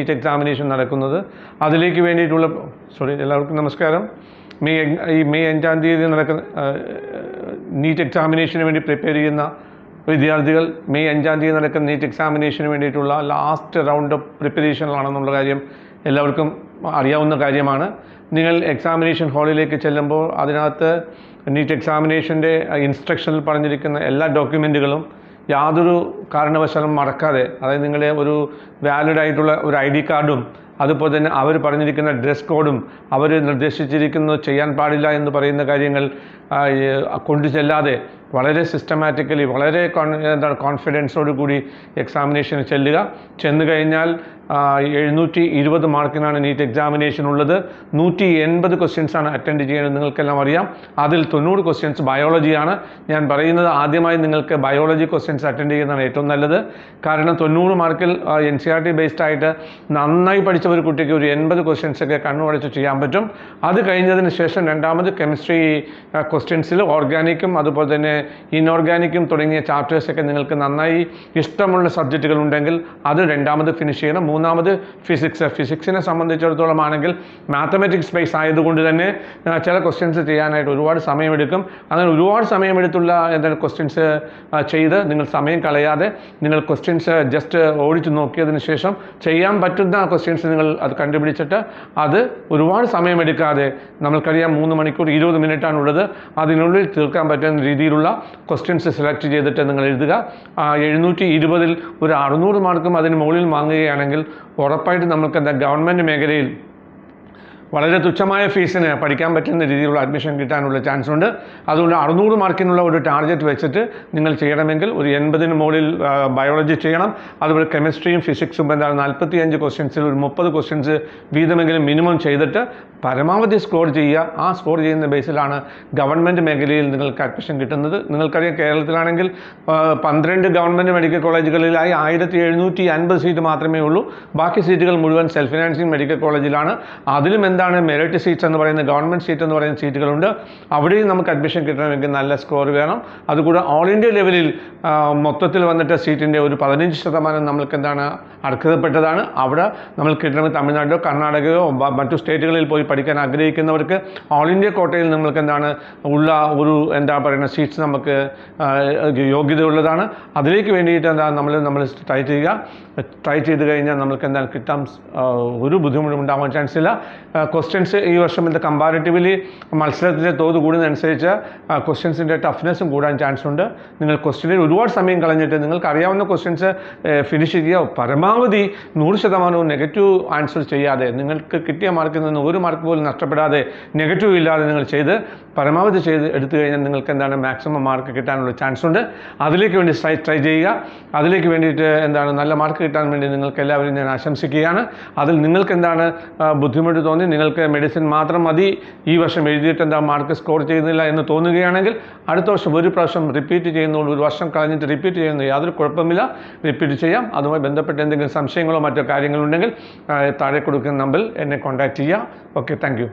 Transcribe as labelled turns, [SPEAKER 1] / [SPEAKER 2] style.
[SPEAKER 1] NEET examination നടക്കുന്നത്. അതിലേക്ക് വേണ്ടിയിട്ടുള്ള എല്ലാവർക്കും നമസ്കാരം. മെയ് 5-ാം തീയതി നടക്കുന്ന നീറ്റ് എക്സാമിനേഷന് വേണ്ടി പ്രിപ്പയർ ചെയ്യുന്ന വിദ്യാർത്ഥികൾ മെയ് 5-ാം തീയതി നടക്കുന്ന നീറ്റ് എക്സാമിനേഷന് വേണ്ടിയിട്ടുള്ള ലാസ്റ്റ് റൗണ്ട് ഓഫ് പ്രിപ്പറേഷനിലാണെന്നുള്ള കാര്യം എല്ലാവർക്കും അറിയാവുന്ന കാര്യമാണ്. നിങ്ങൾ എക്സാമിനേഷൻ ഹാളിലേക്ക് ചെല്ലുമ്പോൾ അതിനകത്ത് നീറ്റ് എക്സാമിനേഷൻ്റെ ഇൻസ്ട്രക്ഷനിൽ പറഞ്ഞിരിക്കുന്ന എല്ലാ ഡോക്യുമെൻറ്റുകളും യാതൊരു കാരണവശാലും മറക്കാതെ, അതായത് നിങ്ങളുടെ ഒരു വാലിഡ് ആയിട്ടുള്ള ഒരു ID കാർഡും അതുപോലെ തന്നെ അവർ പറഞ്ഞിരിക്കുന്ന ഡ്രസ് കോഡും അവർ നിർദ്ദേശിച്ചിരിക്കുന്നത് ചെയ്യാൻ പാടില്ല എന്ന് പറയുന്ന കാര്യങ്ങൾ കൊണ്ടു ചെല്ലാതെ വളരെ സിസ്റ്റമാറ്റിക്കലി വളരെ കോൺഫിഡൻസോടു കൂടി എക്സാമിനേഷന് ചെന്നു കഴിഞ്ഞാൽ 720 മാർക്കിനാണ് നീറ്റ് എക്സാമിനേഷൻ ഉള്ളത്. 180 ക്വസ്റ്റ്യൻസാണ് അറ്റൻഡ് ചെയ്യുന്നത്. നിങ്ങൾക്കെല്ലാം അറിയാം. അതിൽ 90 ക്വസ്റ്റ്യൻസ് ബയോളജിയാണ്. ഞാൻ പറയുന്നത് ആദ്യമായി നിങ്ങൾക്ക് ബയോളജി ക്വസ്റ്റ്യൻസ് അറ്റൻഡ് ചെയ്യുന്നതാണ് ഏറ്റവും നല്ലത്. കാരണം 90 മാർക്കിൽ NCERT ബേസ്ഡ് ആയിട്ട് നന്നായി പഠിച്ച ഒരു കുട്ടിക്ക് ഒരു 80 ക്വസ്റ്റ്യൻസൊക്കെ കണ്ണുടച്ച് ചെയ്യാൻ പറ്റും. അത് കഴിഞ്ഞതിന് ശേഷം രണ്ടാമത് കെമിസ്ട്രി ക്വസ്റ്റ്യൻസിൽ ഓർഗാനിക്കും അതുപോലെ തന്നെ ഇൻഓർഗാനിക്കും തുടങ്ങിയ ചാപ്റ്റേഴ്സൊക്കെ നിങ്ങൾക്ക് നന്നായി ഇഷ്ടമുള്ള സബ്ജക്റ്റുകൾ ഉണ്ടെങ്കിൽ അത് രണ്ടാമത് ഫിനിഷ് ചെയ്യണം. മൂന്നാമത് ഫിസിക്സിനെ സംബന്ധിച്ചിടത്തോളം ആണെങ്കിൽ മാത്തമാറ്റിക്സ് ബേസ് ആയതുകൊണ്ട് തന്നെ ചില ക്വസ്റ്റ്യൻസ് ചെയ്യാനായിട്ട് ഒരുപാട് സമയമെടുക്കും. അങ്ങനെ ഒരുപാട് സമയമെടുത്തുള്ള ക്വസ്റ്റ്യൻസ് ചെയ്ത് നിങ്ങൾ സമയം കളയാതെ നിങ്ങൾ ക്വസ്റ്റ്യൻസ് ജസ്റ്റ് ഓടിച്ചു നോക്കിയതിന് ശേഷം ചെയ്യാൻ പറ്റുന്ന ക്വസ്റ്റ്യൻസ് നിങ്ങൾ അത് കണ്ടുപിടിച്ചിട്ട് അത് ഒരുപാട് സമയമെടുക്കാതെ, നമ്മൾക്കറിയാം 3 മണിക്കൂർ 20 മിനിറ്റാണുള്ളത്, അതിനുള്ളിൽ തീർക്കാൻ പറ്റുന്ന രീതിയിലുള്ള ക്വസ്റ്റ്യൻസ് സെലക്ട് ചെയ്തിട്ട് നിങ്ങൾ എഴുതുക. 720-ൽ ഒരു 600 മാർക്കും അതിന് മുകളിൽ വാങ്ങുകയാണെങ്കിൽ ഉറപ്പായിട്ട് നമുക്ക് ഗവൺമെൻറ് മേഖലയിൽ വളരെ തുച്ഛമായ ഫീസിന് പഠിക്കാൻ പറ്റുന്ന രീതിയിലുള്ള അഡ്മിഷൻ കിട്ടാനുള്ള ചാൻസ് ഉണ്ട്. അതുകൊണ്ട് 600 മാർക്കിനുള്ള ഒരു ടാർഗറ്റ് വെച്ചിട്ട് നിങ്ങൾ ചെയ്യണമെങ്കിൽ ഒരു 80-ന് മുകളിൽ ബയോളജി ചെയ്യണം. അതുപോലെ കെമിസ്ട്രിയും ഫിസിക്സും 45 ക്വസ്റ്റ്യൻസിൽ ഒരു 30 ക്വസ്റ്റ്യൻസ് വീതമെങ്കിലും മിനിമം ചെയ്തിട്ട് പരമാവധി സ്കോർ ചെയ്യുക. ആ സ്കോർ ചെയ്യുന്ന ബേസിലാണ് ഗവൺമെൻറ് മേഖലയിൽ നിങ്ങൾക്ക് അഡ്മിഷൻ കിട്ടുന്നത്. നിങ്ങൾക്കറിയാം, കേരളത്തിലാണെങ്കിൽ 12 ഗവൺമെൻറ് മെഡിക്കൽ കോളേജുകളിലായി 1750 സീറ്റ് മാത്രമേ ഉള്ളൂ. ബാക്കി സീറ്റുകൾ മുഴുവൻ സെൽഫ് ഫിനാൻസിങ് മെഡിക്കൽ കോളേജിലാണ്. അതിലും എന്താണ് മെറിറ്റ് സീറ്റ്സ് എന്ന് പറയുന്ന ഗവൺമെൻറ് സീറ്റ് എന്ന് പറയുന്ന സീറ്റുകളുണ്ട്. അവിടെയും നമുക്ക് അഡ്മിഷൻ കിട്ടണമെങ്കിൽ നല്ല സ്കോർ വേണം. അതുകൂടെ ഓൾ ഇന്ത്യ ലെവലിൽ മൊത്തത്തിൽ വന്നിട്ട് സീറ്റിൻ്റെ ഒരു 15% നമ്മൾക്ക് അർഹതപ്പെട്ടതാണ്. അവിടെ നമ്മൾ കിട്ടണമെങ്കിൽ തമിഴ്നാട്ടിലോ കർണാടകയോ മറ്റു സ്റ്റേറ്റുകളിൽ പോയി പഠിക്കാൻ ആഗ്രഹിക്കുന്നവർക്ക് ഓൾ ഇന്ത്യ കോട്ടയിൽ നമ്മൾക്ക് ഉള്ള ഒരു സീറ്റ്സ് നമുക്ക് യോഗ്യതയുള്ളതാണ്. അതിലേക്ക് വേണ്ടിയിട്ട് നമ്മൾ ട്രൈ ചെയ്ത് കഴിഞ്ഞാൽ നമ്മൾക്ക് കിട്ടാൻ ഒരു ബുദ്ധിമുട്ടും ഉണ്ടാവാൻ ചാൻസ് ഇല്ല. ക്വസ്റ്റ്യൻസ് ഈ വർഷം കമ്പാരിറ്റീവ്ലി മത്സരത്തിൻ്റെ തോത് കൂടുന്നതനുസരിച്ച് ക്വസ്റ്റ്യൻസിൻ്റെ ടഫ്നെസ്സും കൂടാൻ ചാൻസ് ഉണ്ട്. നിങ്ങൾ ക്വസ്റ്റ്യനിൽ ഒരുപാട് സമയം കളഞ്ഞിട്ട് നിങ്ങൾക്ക് അറിയാവുന്ന ക്വസ്റ്റ്യൻസ് ഫിനിഷ് ചെയ്യുക. പരമാവധി 100% നെഗറ്റീവ് ആൻസർ ചെയ്യാതെ, നിങ്ങൾക്ക് കിട്ടിയ മാർക്കിൽ നിന്ന് ഒരു മാർക്ക് പോലും നഷ്ടപ്പെടാതെ നെഗറ്റീവ് ഇല്ലാതെ നിങ്ങൾ പരമാവധി ചെയ്ത് എടുത്തു കഴിഞ്ഞാൽ നിങ്ങൾക്ക് മാക്സിമം മാർക്ക് കിട്ടാനുള്ള ചാൻസ് ഉണ്ട്. അതിലേക്ക് വേണ്ടി ട്രൈ ചെയ്യുക. അതിലേക്ക് വേണ്ടിയിട്ട് നല്ല മാർക്ക് കിട്ടാൻ വേണ്ടി നിങ്ങൾക്ക് എല്ലാവരും ഞാൻ ആശംസിക്കുകയാണ്. അതിൽ നിങ്ങൾക്ക് ബുദ്ധിമുട്ട് തോന്നി, നിങ്ങൾക്ക് മെഡിസിൻ മാത്രം മതി, ഈ വർഷം എഴുതിയിട്ട് മാർക്ക് സ്കോർ ചെയ്യുന്നില്ല എന്ന് തോന്നുകയാണെങ്കിൽ അടുത്ത വർഷം ഒരു പ്രാവശ്യം റിപ്പീറ്റ് ചെയ്യുന്നതുകൊണ്ട്, ഒരു വർഷം കളഞ്ഞിട്ട് റിപ്പീറ്റ് ചെയ്യുന്നത് യാതൊരു കുഴപ്പമില്ല, റിപ്പീറ്റ് ചെയ്യാം. അതുമായി ബന്ധപ്പെട്ട് എന്തെങ്കിലും സംശയങ്ങളോ മറ്റോ കാര്യങ്ങളുണ്ടെങ്കിൽ താഴെ കൊടുക്കുന്ന നമ്പറിൽ എന്നെ കോൺടാക്റ്റ് ചെയ്യുക. Okay, thank you.